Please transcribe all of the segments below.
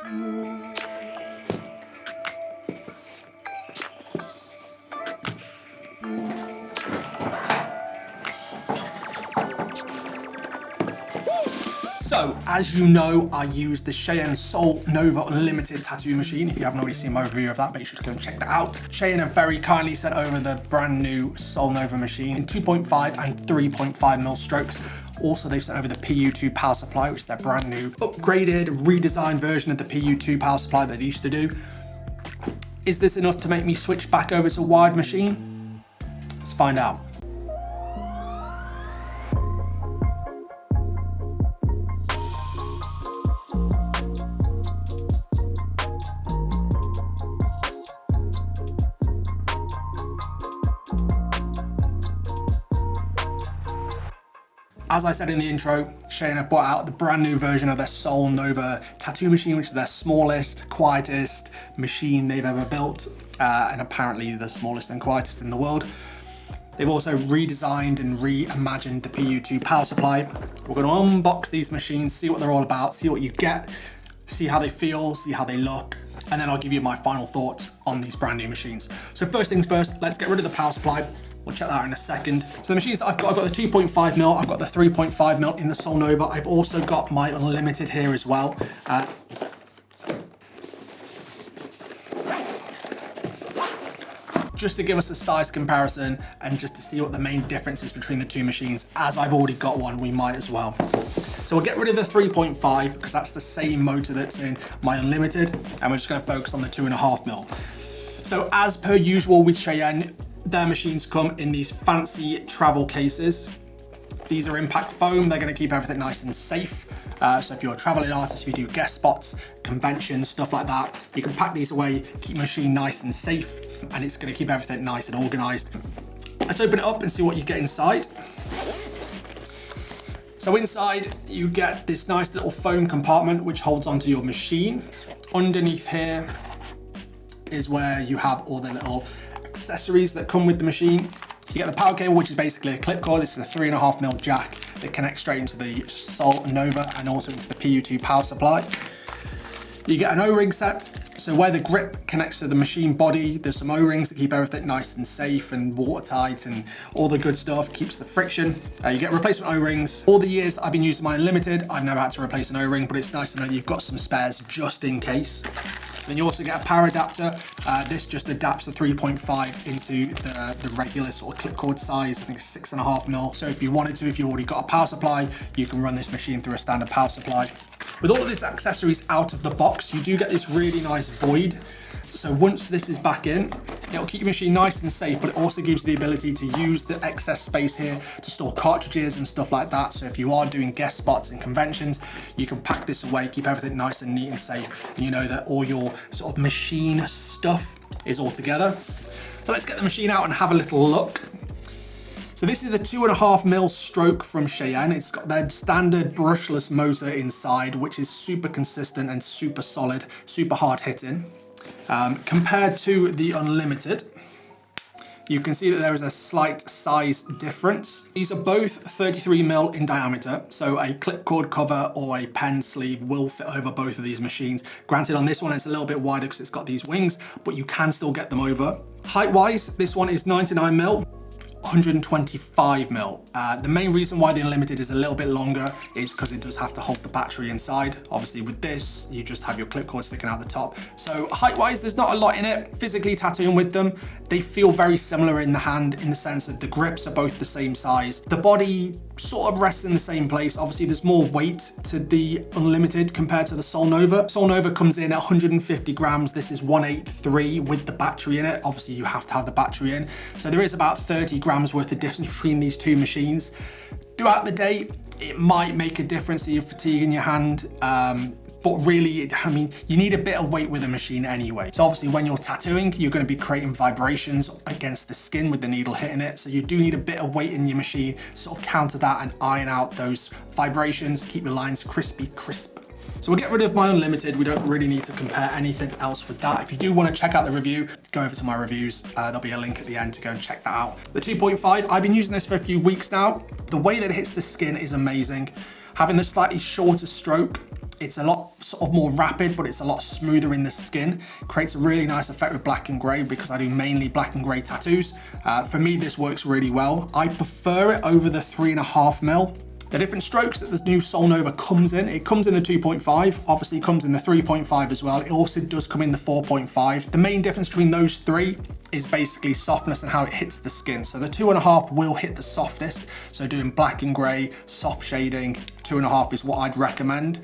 So, as you know, I use the Cheyenne Sol Nova Unlimited tattoo machine. If you haven't already seen my review of that, make sure to go and check that out. Cheyenne have very kindly sent over the brand new Sol Nova machine in 2.5 and 3.5mm strokes. Also, they've sent over the PU2 power supply, which is their brand new, upgraded, redesigned version of the PU2 power supply that they used to do. Is this enough to make me switch back over to a wired machine? Let's find out. As I said in the intro, Cheyenne have brought out the brand new version of their Sol Nova tattoo machine, which is their smallest, quietest machine they've ever built, and apparently the smallest and quietest in the world. They've also redesigned and reimagined the PU2 power supply. We're going to unbox these machines, see what they're all about, see what you get, see how they feel, see how they look, and then I'll give you my final thoughts on these brand new machines. So first things first, let's get rid of the power supply. We'll check that out in a second. So the machines that I've got the 2.5mm, I've got the 3.5mm in the Sol Nova. I've also got my Unlimited here as well. Just to give us a size comparison and just to see what the main difference is between the two machines. As I've already got one, we might as well. So we'll get rid of the 3.5 because that's the same motor that's in my Unlimited, and we're just going to focus on the 2.5mm. So as per usual with Cheyenne, their machines come in these fancy travel cases. These are impact foam. They're going to keep everything nice and safe. So if you're a traveling artist, if you do guest spots, conventions, stuff like that, you can pack these away, keep your machine nice and safe, and it's going to keep everything nice and organized. Let's open it up and see what you get inside. So inside you get this nice little foam compartment which holds onto your machine. Underneath here is where you have all the little accessories that come with the machine. You get the power cable, which is basically a clip cord. This is a 3.5mm jack that connects straight into the Sol Nova and also into the PU2 power supply. You get an O-ring set. So where the grip connects to the machine body, there's some O-rings to keep everything nice and safe and watertight and all the good stuff, keeps the friction. You get replacement O-rings. All the years that I've been using my Unlimited, I've never had to replace an O-ring, but it's nice to know you've got some spares just in case. Then you also get a power adapter. This just adapts the 3.5 into the regular sort of clip cord size. I think it's 6.5mm. So if you wanted to, if you already got a power supply, you can run this machine through a standard power supply. With all of these accessories out of the box, you do get this really nice void. So once this is back in, it'll keep your machine nice and safe, but it also gives you the ability to use the excess space here to store cartridges and stuff like that. So if you are doing guest spots and conventions, you can pack this away, keep everything nice and neat and safe. And you know that all your sort of machine stuff is all together. So let's get the machine out and have a little look. So this is the 2.5mm stroke from Cheyenne. It's got their standard brushless motor inside, which is super consistent and super solid, super hard hitting. Compared to the Unlimited, you can see that there is a slight size difference. These are both 33mm in diameter, so a clip cord cover or a pen sleeve will fit over both of these machines. Granted, on this one it's a little bit wider because it's got these wings, but you can still get them over. Height-wise, this one is 99mm. 125mm. The main reason why the Unlimited is a little bit longer is because it does have to hold the battery inside. Obviously with this, you just have your clip cord sticking out the top. So height-wise, there's not a lot in it. Physically tattooing with them, they feel very similar in the hand in the sense that the grips are both the same size. The body sort of rests in the same place. Obviously there's more weight to the Unlimited compared to the Sol Nova. Sol Nova comes in at 150 grams. This is 183 with the battery in it. Obviously you have to have the battery in. So there is about 30 grams worth of difference between these two machines. Throughout the day, it might make a difference to your fatigue in your hand. But really, I mean, you need a bit of weight with a machine anyway. So obviously when you're tattooing, you're going to be creating vibrations against the skin with the needle hitting it. So you do need a bit of weight in your machine to sort of counter that and iron out those vibrations, keep your lines crispy crisp. So we'll get rid of my Unlimited. We don't really need to compare anything else with that. If you do want to check out the review, go over to my reviews. There'll be a link at the end to go and check that out. The 2.5, I've been using this for a few weeks now. The way that it hits the skin is amazing. Having the slightly shorter stroke, It's a lot sort of more rapid, but it's a lot smoother in the skin. Creates a really nice effect with black and gray because I do mainly black and gray tattoos. For me, this works really well. I prefer it over the 3.5mm. The different strokes that this new Sol Nova comes in, it comes in the 2.5, obviously comes in the 3.5 as well. It also does come in the 4.5. The main difference between those three is basically softness and how it hits the skin. So the 2.5 will hit the softest. So doing black and gray, soft shading, 2.5 is what I'd recommend.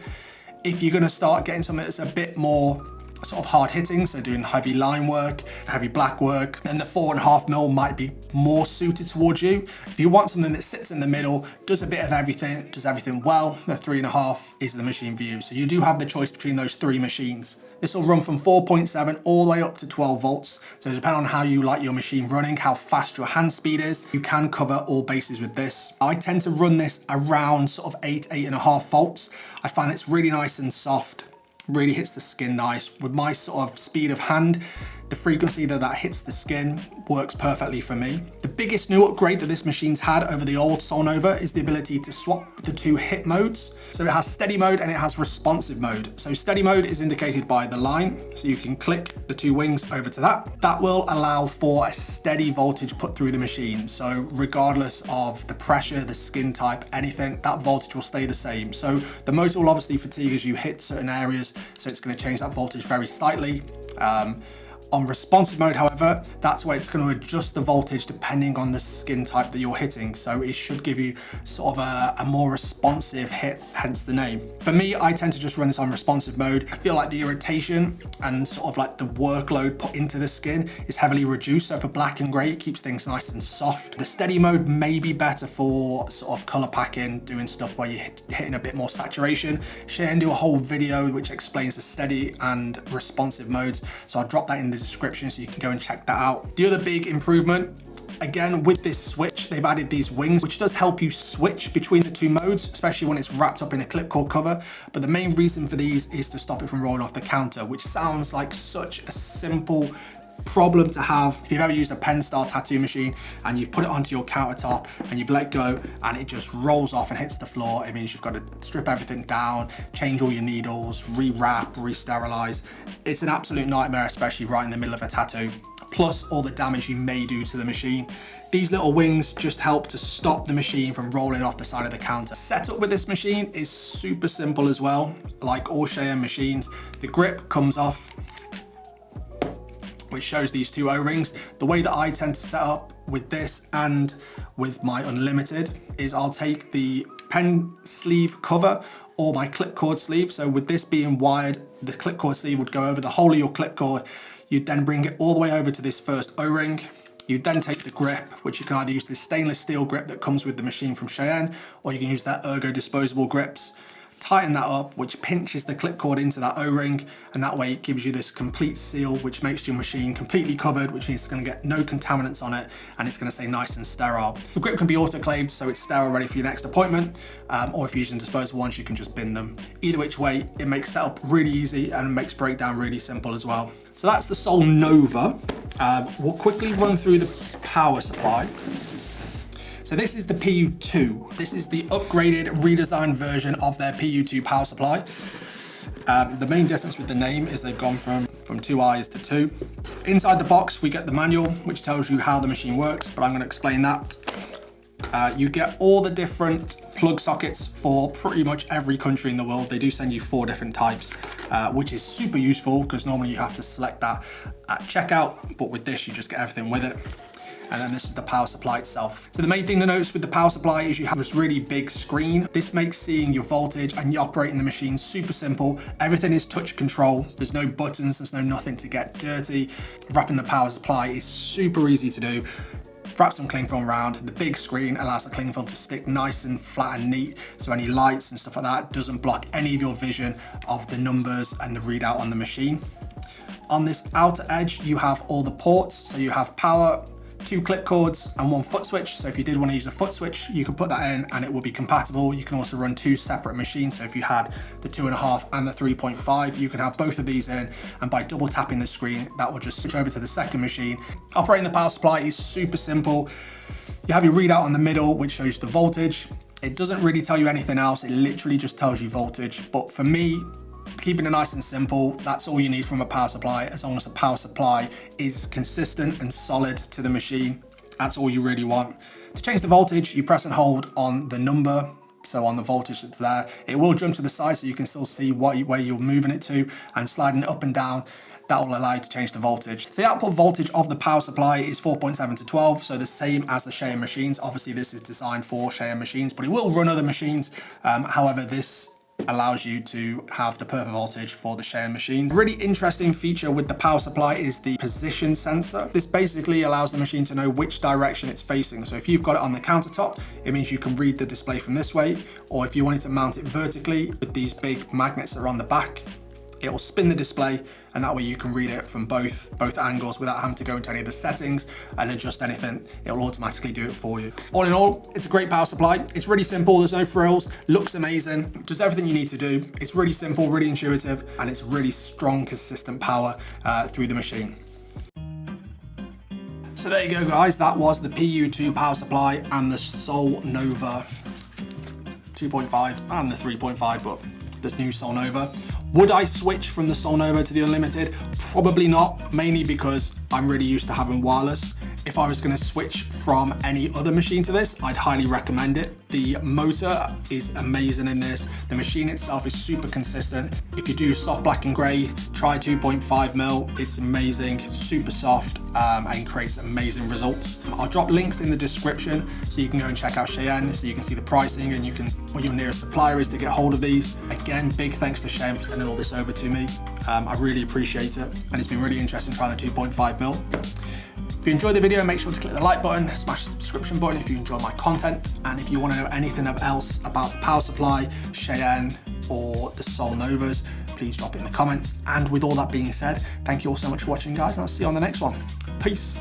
If you're gonna start getting something that's a bit more sort of hard hitting, so doing heavy line work, heavy black work, then the 4.5mm might be more suited towards you. If you want something that sits in the middle, does a bit of everything, does everything well, the 3.5 is the machine for you. So you do have the choice between those three machines. This will run from 4.7 all the way up to 12 volts. So depending on how you like your machine running, how fast your hand speed is, you can cover all bases with this. I tend to run this around sort of 8.5 volts. I find it's really nice and soft. Really hits the skin nice. With my sort of speed of hand, the frequency that hits the skin works perfectly for me. The biggest new upgrade that this machine's had over the old Sol Nova is the ability to swap the two hit modes. So it has steady mode and it has responsive mode. So steady mode is indicated by the line. So you can click the two wings over to that. That will allow for a steady voltage put through the machine. So regardless of the pressure, the skin type, anything, that voltage will stay the same. So the motor will obviously fatigue as you hit certain areas. So it's going to change that voltage very slightly. On responsive mode, however, that's where it's going to adjust the voltage depending on the skin type that you're hitting. So it should give you sort of a more responsive hit, hence the name. For me, I tend to just run this on responsive mode. I feel like the irritation and sort of like the workload put into the skin is heavily reduced. So for black and gray, it keeps things nice and soft. The steady mode may be better for sort of color packing, doing stuff where you're hitting a bit more saturation. Cheyenne do a whole video which explains the steady and responsive modes. So I'll drop that in the description so you can go and check that out. The other big improvement, again with this switch, they've added these wings, which does help you switch between the two modes, especially when it's wrapped up in a clipcord cover. But the main reason for these is to stop it from rolling off the counter, which sounds like such a simple problem to have. If you've ever used a pen style tattoo machine and you've put it onto your countertop and you've let go and it just rolls off and hits the floor, it means you've got to strip everything down, change all your needles, re-wrap, re-sterilize. It's an absolute nightmare, especially right in the middle of a tattoo, plus all the damage you may do to the machine. These little wings just help to stop the machine from rolling off the side of the counter. Setup with this machine is super simple as well. Like all Cheyenne machines, the grip comes off, which shows these two O-rings. The way that I tend to set up with this and with my Unlimited is I'll take the pen sleeve cover or my clipcord sleeve. So with this being wired, the clipcord sleeve would go over the whole of your clipcord. You'd then bring it all the way over to this first O-ring. You'd then take the grip, which you can either use the stainless steel grip that comes with the machine from Cheyenne, or you can use their Ergo disposable grips. Tighten that up, which pinches the clipcord into that O-ring, and that way it gives you this complete seal, which makes your machine completely covered, which means it's going to get no contaminants on it, and it's going to stay nice and sterile. The grip can be autoclaved, so it's sterile ready for your next appointment, or if you're using disposable ones, you can just bin them. Either which way, it makes setup really easy and makes breakdown really simple as well. So that's the Sol Nova. We'll quickly run through the power supply. So this is the PU2. This is the upgraded, redesigned version of their PU2 power supply. The main difference with the name is they've gone from 2 eyes to 2. Inside the box, we get the manual, which tells you how the machine works, but I'm going to explain that. You get all the different plug sockets for pretty much every country in the world. They do send you 4 different types, which is super useful because normally you have to select that at checkout, but with this, you just get everything with it. And then this is the power supply itself. So the main thing to notice with the power supply is you have this really big screen. This makes seeing your voltage and you operating the machine super simple. Everything is touch control. There's no buttons, there's no nothing to get dirty. Wrapping the power supply is super easy to do. Wrap some cling film around. The big screen allows the cling film to stick nice and flat and neat, so any lights and stuff like that doesn't block any of your vision of the numbers and the readout on the machine. On this outer edge, you have all the ports. So you have power, 2 clip cords and 1 foot switch. So if you did want to use a foot switch, you could put that in and it will be compatible. You can also run 2 separate machines. So if you had the 2.5 and the 3.5, you can have both of these in, and by double tapping the screen, that will just switch over to the second machine. Operating the power supply is super simple. You have your readout on the middle, which shows the voltage. It doesn't really tell you anything else. It literally just tells you voltage. But for me, keeping it nice and simple, that's all you need from a power supply. As long as the power supply is consistent and solid to the machine, that's all you really want. To change the voltage, you press and hold on the number. So on the voltage that's there, it will jump to the side so you can still see where you're moving it to, and sliding it up and down, that will allow you to change the voltage. So the output voltage of the power supply is 4.7 to 12, so the same as the Cheyenne machines. Obviously this is designed for Cheyenne machines, but it will run other machines. However, this allows you to have the perfect voltage for the Cheyenne machine. A really interesting feature with the power supply is the position sensor. This basically allows the machine to know which direction it's facing. So if you've got it on the countertop, it means you can read the display from this way, or if you wanted to mount it vertically with these big magnets that are on the back, it will spin the display, and that way you can read it from both angles without having to go into any of the settings and adjust anything. It will automatically do it for you. All in all, it's a great power supply. It's really simple, there's no frills, looks amazing, does everything you need to do. It's really simple, really intuitive, and it's really strong, consistent power through the machine. So there you go, guys. That was the PU2 power supply and the Sol Nova 2.5 and the 3.5, but this new Sol Nova. Would I switch from the Sol Nova to the Unlimited? Probably not, mainly because I'm really used to having wireless. If I was going to switch from any other machine to this, I'd highly recommend it. The motor is amazing in this. The machine itself is super consistent. If you do soft black and grey, try 2.5mm. It's amazing, it's super soft, and creates amazing results. I'll drop links in the description so you can go and check out Cheyenne, so you can see the pricing and you can, what your nearest supplier is to get hold of these. Again, big thanks to Cheyenne for sending all this over to me. I really appreciate it, and it's been really interesting trying the 2.5mm. If you enjoyed the video, make sure to click the like button, smash the subscription button if you enjoy my content, and if you want to know anything else about the power supply, Cheyenne, or the Sol Novas, please drop it in the comments. And with all that being said, thank you all so much for watching, guys, and I'll see you on the next one. Peace.